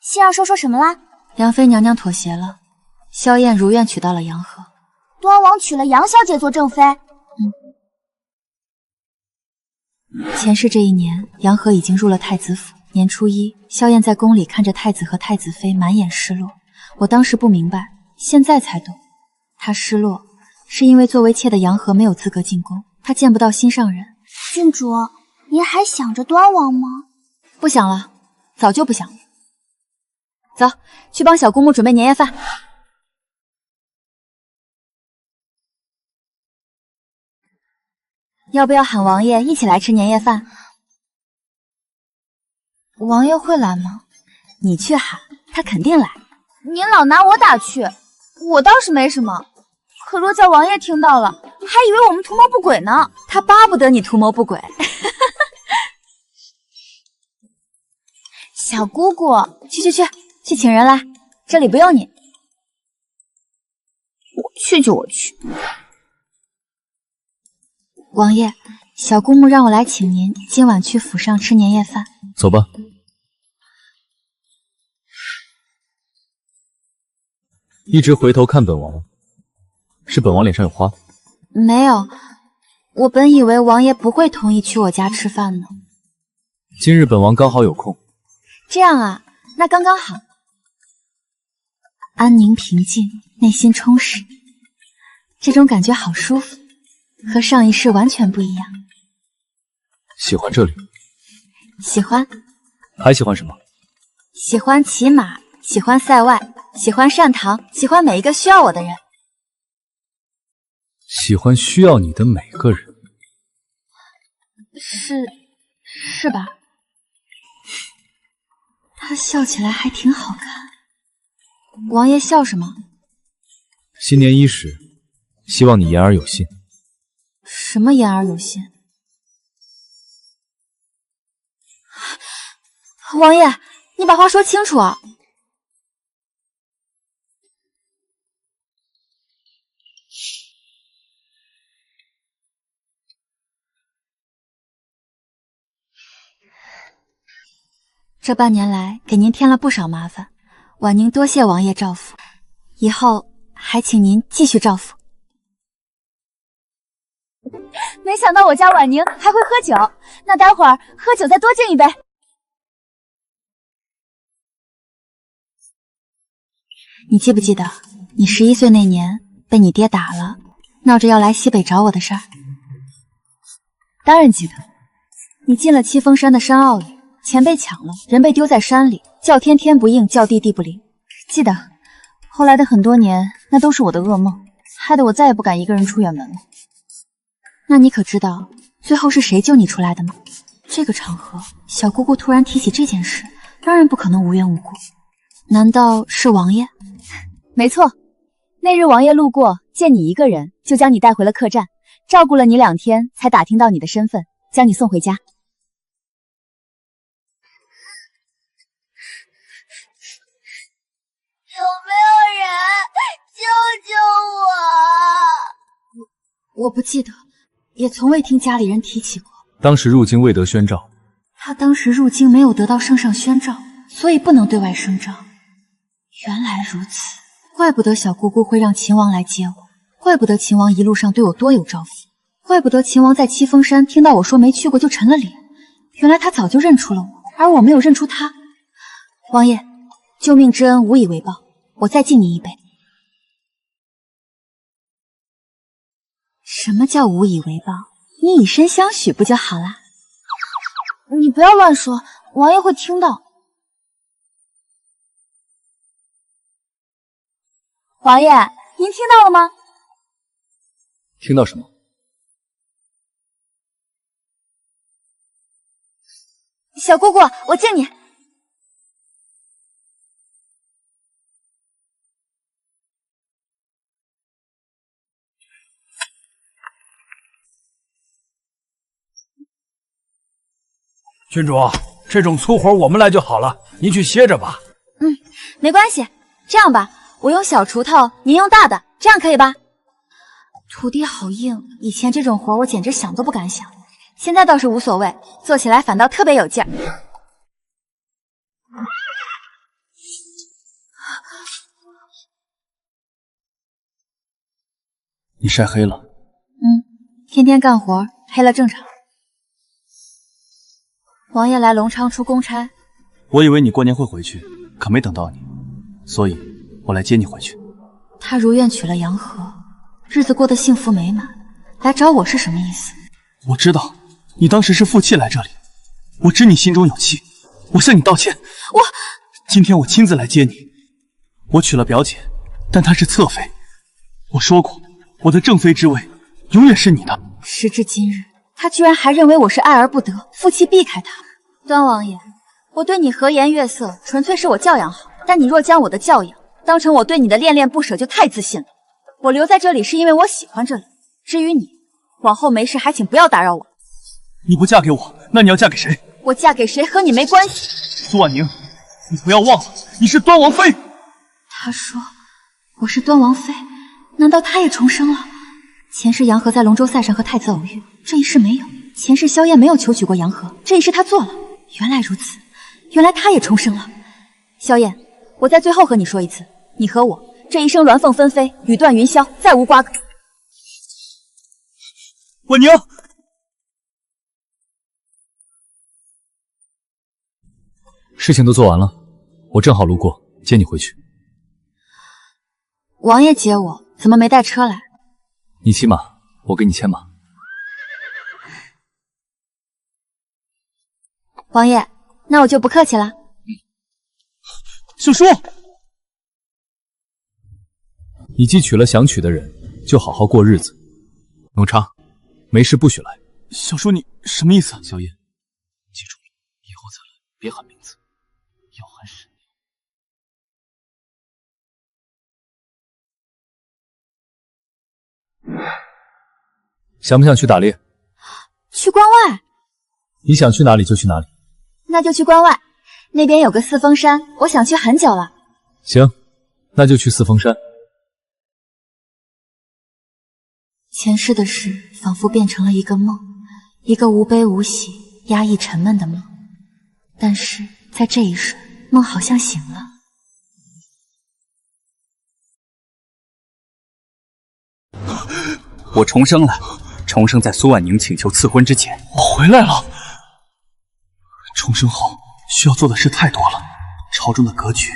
S6: 信上说什么啦？
S1: 杨妃娘娘妥协了，萧燕如愿娶到了杨和。
S6: 端王娶了杨小姐做正妃。
S1: 前世这一年，杨和已经入了太子府。年初一，萧燕在宫里看着太子和太子妃，满眼失落。我当时不明白，现在才懂。她失落是因为作为妾的杨和没有资格进宫，她见不到心上人。
S6: 郡主，您还想着端王吗？
S1: 不想了，早就不想了。走，去帮小姑母准备年夜饭。要不要喊王爷一起来吃年夜饭？王爷会来吗？你去喊，他肯定来。
S4: 您老拿我打趣，我倒是没什么，可若叫王爷听到了，还以为我们图谋不轨呢。
S1: 他巴不得你图谋不轨。
S4: 小姑姑，
S1: 去请人来，这里不用你。
S4: 我去就我去。
S1: 王爷，小姑母让我来请您今晚去府上吃年夜饭。
S2: 走吧。一直回头看本王，是本王脸上有花？
S1: 没有，我本以为王爷不会同意去我家吃饭呢。
S2: 今日本王刚好有空。
S1: 这样啊，那刚刚好。安宁平静，内心充实，这种感觉好舒服，和上一世完全不一样。
S2: 喜欢这里？
S1: 喜欢。
S2: 还喜欢什么？
S1: 喜欢骑马，喜欢塞外，喜欢善堂，喜欢每一个需要我的人。
S2: 喜欢需要你的每个人。
S1: 是吧？他笑起来还挺好看。王爷笑什么？
S2: 新年伊始，希望你言而有信。
S1: 什么言而有信？王爷，你把话说清楚啊！这半年来给您添了不少麻烦，婉宁多谢王爷照拂，以后还请您继续照拂。
S4: 没想到我家婉宁还会喝酒，那待会儿喝酒再多敬一杯。
S1: 你记不记得你11岁那年被你爹打了，闹着要来西北找我的事儿？
S4: 当然记得。你进了七峰山的山坳里，钱被抢了，人被丢在山里，叫天天不应，叫地地不灵。记得，后来的很多年，那都是我的噩梦，害得我再也不敢一个人出远门了。
S1: 那你可知道最后是谁救你出来的吗？这个场合，小姑姑突然提起这件事，当然不可能无缘无故。难道是王爷？
S4: 没错，那日王爷路过，见你一个人，就将你带回了客栈，照顾了你2天，才打听到你的身份，将你送回家。
S6: 有没有人救救我？
S1: 我不记得，也从未听家里人提起过。
S2: 当时入京未得宣诏。
S1: 他当时入京没有得到圣上宣诏，所以不能对外声张。原来如此，怪不得小姑姑会让秦王来接我，怪不得秦王一路上对我多有照拂，怪不得秦王在七峰山听到我说没去过就沉了脸。原来他早就认出了我，而我没有认出他。王爷，救命之恩无以为报，我再敬你一杯。什么叫无以为报？你以身相许不就好啦？
S4: 你不要乱说，王爷会听到。王爷，您听到了吗？
S2: 听到什么？
S4: 小姑姑，我敬你。
S10: 郡主，这种粗活我们来就好了，您去歇着吧。
S1: 没关系，这样吧，我用小锄头，您用大的，这样可以吧？土地好硬，以前这种活我简直想都不敢想，现在倒是无所谓，做起来反倒特别有劲儿。
S2: 你晒黑了。
S1: 天天干活，黑了正常。王爷来隆昌出公差，
S3: 我以为你过年会回去，可没等到你，所以我来接你回去。
S1: 他如愿娶了杨和，日子过得幸福美满，来找我是什么意思？
S3: 我知道你当时是负气来这里，我知你心中有气，我向你道歉。今天我亲自来接你。我娶了表姐，但她是侧妃。我说过，我的正妃之位永远是你的。
S1: 时至今日，他居然还认为我是爱而不得，负气避开他。端王爷，我对你和颜悦色，纯粹是我教养好，但你若将我的教养当成我对你的恋恋不舍，就太自信了。我留在这里是因为我喜欢这里，至于你，往后没事还请不要打扰我。
S3: 你不嫁给我，那你要嫁给谁？
S1: 我嫁给谁和你没关系。
S3: 苏婉宁，你不要忘了，你是端王妃。
S1: 他说我是端王妃，难道他也重生了？前世杨和在龙舟赛上和太子偶遇，这一世没有。前世萧燕没有求娶过杨和，这一世他做了。原来如此，原来他也重生了。萧燕，我在最后和你说一次，你和我这一生鸾凤分飞，羽断云霄，再无瓜葛。
S3: 婉宁，
S2: 事情都做完了，我正好路过，接你回去。
S4: 王爷接我，怎么没带车来？
S2: 你骑马，我给你牵马。
S4: 王爷，那我就不客气了。
S3: 小叔，
S2: 你既娶了想娶的人，就好好过日子。永昌，没事不许来。
S3: 小叔，你什么意思？
S9: 萧燕，记住了，以后再来别喊名字，要喊沈娘。
S2: 想不想去打猎？
S4: 去关外？
S2: 你想去哪里就去哪里。
S4: 那就去关外，那边有个四峰山，我想去很久了。
S2: 行，那就去四峰山。
S4: 前世的事仿佛变成了一个梦，一个无悲无喜、压抑沉闷的梦。但是在这一瞬，梦好像醒了。
S3: 我重生了，重生在苏婉宁请求赐婚之前。我回来了。重生后需要做的事太多了，朝中的格局，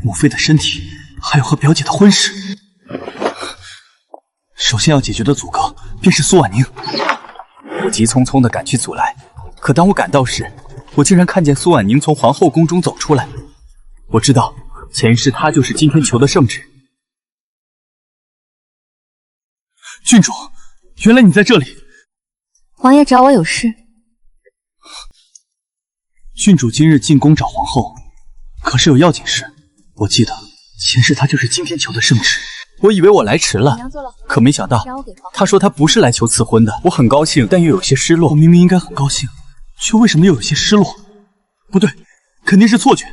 S3: 母妃的身体，还有和表姐的婚事。首先要解决的阻隔便是苏婉宁。我急匆匆地赶去阻拦，可当我赶到时，我竟然看见苏婉宁从皇后宫中走出来。我知道前世她就是今天求的圣旨。郡主，原来你在这里。
S4: 王爷找我有事。
S3: 郡主今日进宫找皇后，可是有要紧事。我记得前世她就是今天求的圣旨。我以为我来迟了，可没想到她说她不是来求赐婚的。我很高兴，但又有些失落。我明明应该很高兴，却为什么又有些失落？不对，肯定是错觉。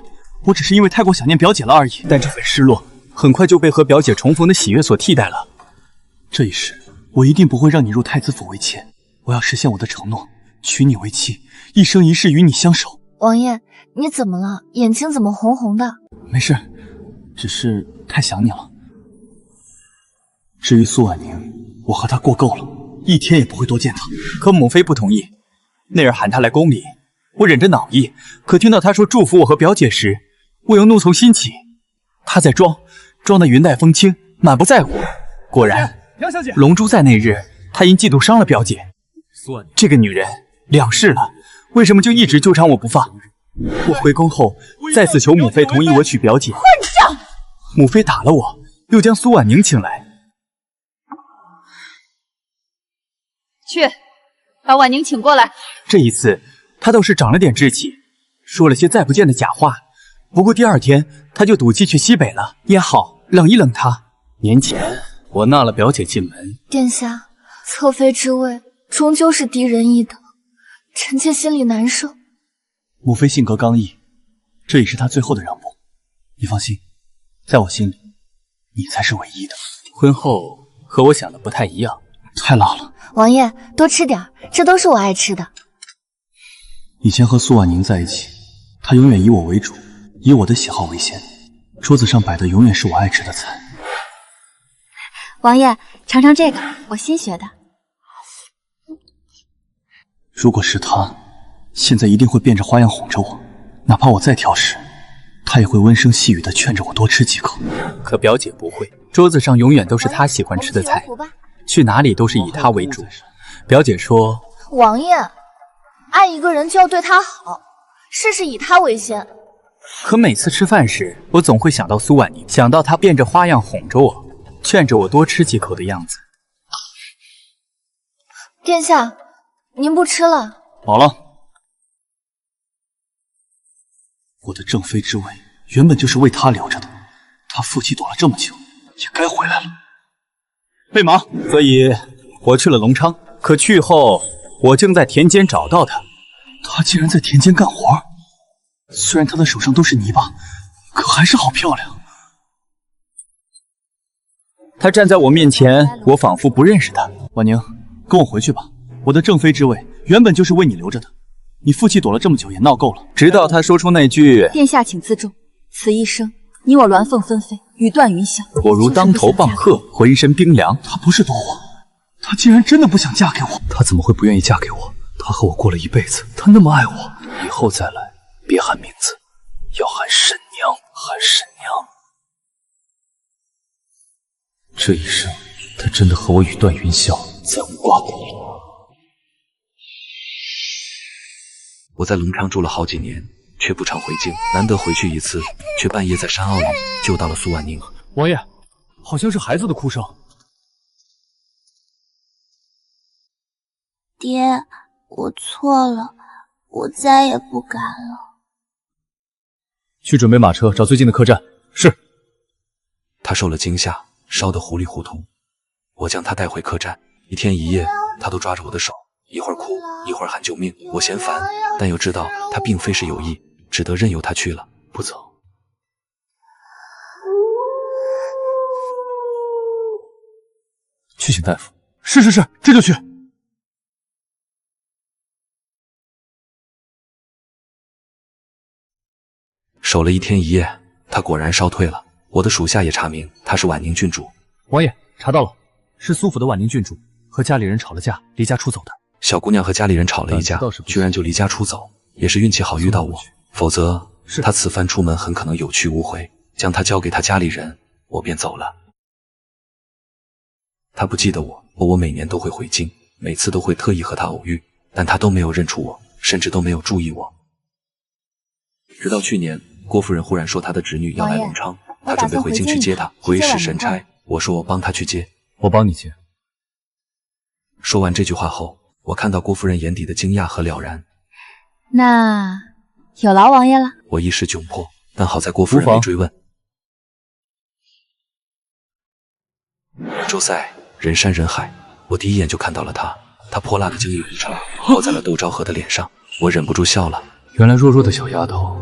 S3: 我只是因为太过想念表姐了而已。但这份失落很快就被和表姐重逢的喜悦所替代了。这一世，我一定不会让你入太子府为妾。我要实现我的承诺，娶你为妻，一生一世与你相守。
S6: 王爷，你怎么了？眼睛怎么红红的？
S3: 没事，只是太想你了。至于苏婉宁，我和她过够了，一天也不会多见她。可母妃不同意，那日喊她来宫里，我忍着恼意，可听到她说祝福我和表姐时，我又怒从心起。她在装得云淡风轻，满不在乎。果然，
S10: 杨小姐，
S3: 龙珠在那日，她因嫉妒伤了表姐。这个女人两世了，为什么就一直纠缠我不放？我回宫后再次求母妃同意我娶表姐。混账！母妃打了我，又将苏婉宁请来。
S7: 去，把婉宁请过来。
S3: 这一次，她倒是长了点志气，说了些再不见的假话。不过第二天，她就赌气去西北了。也好，冷一冷她。年前我纳了表姐进门。
S6: 殿下，侧妃之位终究是低人一等，臣妾心里难受。
S3: 母妃性格刚毅，这也是她最后的让步。你放心，在我心里，你才是唯一的。婚后和我想的不太一样，太辣了。
S6: 王爷，多吃点，这都是我爱吃的。
S3: 以前和苏婉宁在一起，她永远以我为主，以我的喜好为先，桌子上摆的永远是我爱吃的菜。
S4: 王爷，尝尝这个，我新学的。
S3: 如果是她，现在一定会变着花样哄着我，哪怕我再挑食，她也会温声细语地劝着我多吃几口。可表姐不会，桌子上永远都是她喜欢吃的菜，去哪里都是以她为主。表姐说，
S6: 王爷，爱一个人就要对他好，事事以他为先。
S3: 可每次吃饭时，我总会想到苏婉宁，想到她变着花样哄着我，劝着我多吃几口的样子。
S6: 殿下，您不吃了？
S3: 饱了。我的正妃之位原本就是为她留着的，她负气躲了这么久，也该回来了。备马。所以我去了隆昌，可去后我竟在田间找到她。她竟然在田间干活，虽然她的手上都是泥巴，可还是好漂亮。她站在我面前，我仿佛不认识她。婉宁，跟我回去吧，我的正妃之位原本就是为你留着的，你负气躲了这么久也闹够了。直到她说出那句
S4: 殿下请自重，此一生你我鸾凤分飞，羽断云霄。
S3: 我如当头棒喝，浑身冰凉。她不是躲我，她
S10: 她竟然真的不想嫁给我。
S2: 她怎么会不愿意嫁给我？她和我过了一辈子，她那么爱我，以后再来别喊名字，要喊婶娘，喊婶娘。这一生，她真的和我语断云霄，再无瓜葛。
S9: 我在龙昌住了好几年，却不常回京，难得回去一次，却半夜在山坳里救到了苏婉宁。
S10: 王爷，好像是孩子的哭声。
S6: 爹，我错了，我再也不敢了。
S2: 去准备马车，找最近的客栈。是。
S9: 他受了惊吓，烧得糊里糊涂。我将他带回客栈，一天一夜，他都抓着我的手，一会儿哭，一会儿喊救命。我嫌烦，但又知道他并非是有意，只得任由他去了。
S2: 不走。去请大夫。
S10: 是，这就去。
S9: 守了一天一夜，他果然烧退了。我的属下也查明他是婉宁郡主。
S2: 王爷，查到了，是苏府的婉宁郡主，和家里人吵了架，离家出走的。
S9: 小姑娘和家里人吵了一架，居然就离家出走，也是运气好遇到我，否则她此番出门很可能有去无回。将她交给她家里人，我便走了。她不记得我每年都会回京，每次都会特意和她偶遇，但她都没有认出我，甚至都没有注意我。直到去年，郭夫人忽然说她的侄女要来隆昌，她准备回京去接她，鬼使神差，我说我帮她去接。
S2: 我帮你接。
S9: 说完这句话后，我看到郭夫人眼底的惊讶和了然。
S4: 那有劳王爷了。
S9: 我一时窘迫，但好在郭夫人没追问。周赛人山人海，我第一眼就看到了她，她泼辣的精液一场泼在了窦昭和的脸上，我忍不住笑了。
S2: 原来弱弱的小丫头，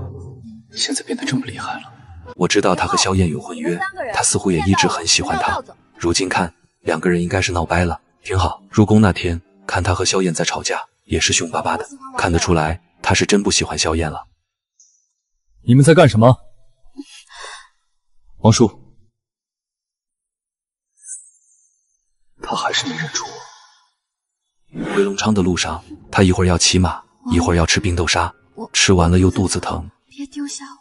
S2: 现在变得这么厉害了。
S9: 我知道她和萧燕有婚约，她似乎也一直很喜欢他。如今看，两个人应该是闹掰了，挺好。入宫那天，看他和萧燕在吵架，也是凶巴巴的，看得出来他是真不喜欢萧燕了。
S2: 你们在干什么？王叔，他还是没认出我。
S9: 回隆昌的路上，他一会儿要骑马，一会儿要吃冰豆沙，吃完了又肚子疼。
S4: 别丢下我！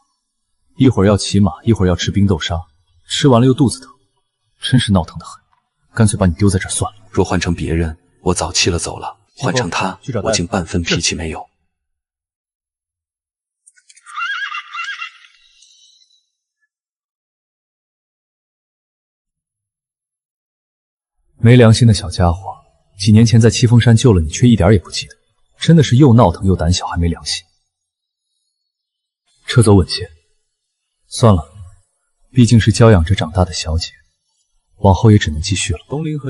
S2: 一会儿要骑马，一会儿要吃冰豆沙，吃完了又肚子疼，真是闹腾得很。干脆把你丢在这儿算了。
S9: 若换成别人，我早弃了走了；换成他，我竟半分脾气没有。
S2: 没良心的小家伙，几年前在七峰山救了你，却一点也不记得，真的是又闹腾又胆小，还没良心。撤走吻切。算了，毕竟是娇养着长大的小姐，往后也只能继续了。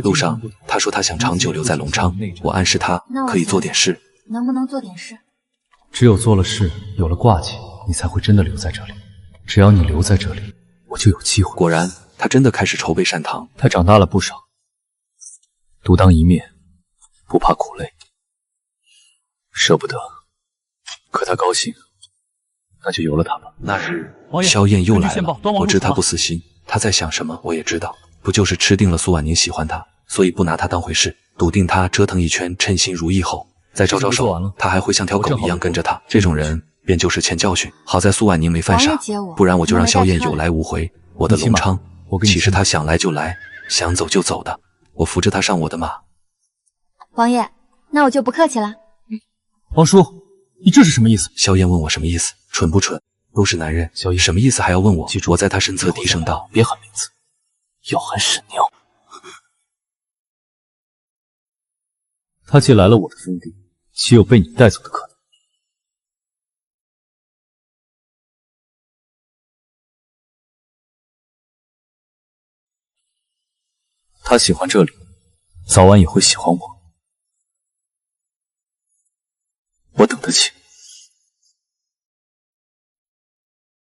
S9: 路上，他说他想长久留在隆昌，我暗示他可以做点事。
S4: 能不能做点事？
S2: 只有做了事，有了挂记，你才会真的留在这里。只要你留在这里，我就有机会。
S9: 果然，他真的开始筹备善堂。
S2: 他长大了不少，独当一面，不怕苦累。舍不得，可他高兴，那就由了他吧。
S9: 那日，萧燕又来了，我知他不死心，他在想什么，我也知道，不就是吃定了苏婉宁喜欢他，所以不拿他当回事，笃定他折腾一圈，称心如意后，再招招手，他还会像条狗一样跟着他。这种人便就是欠教训。好在苏婉宁没犯傻，不然我就让萧燕有来无回。我的隆昌，岂是他想来就来，想走就走的？我扶着他上我的马。
S4: 王爷，那我就不客气了。
S10: 王叔，你这是什么意思？
S9: 萧燕问我什么意思，蠢不蠢？都是男人，萧燕什么意思还要问我？记住，我在他身侧低声道：“
S8: 别喊名字，要喊婶娘。”
S2: 他既来了我的封地，岂有被你带走的可能？他喜欢这里，早晚也会喜欢我。我等得起。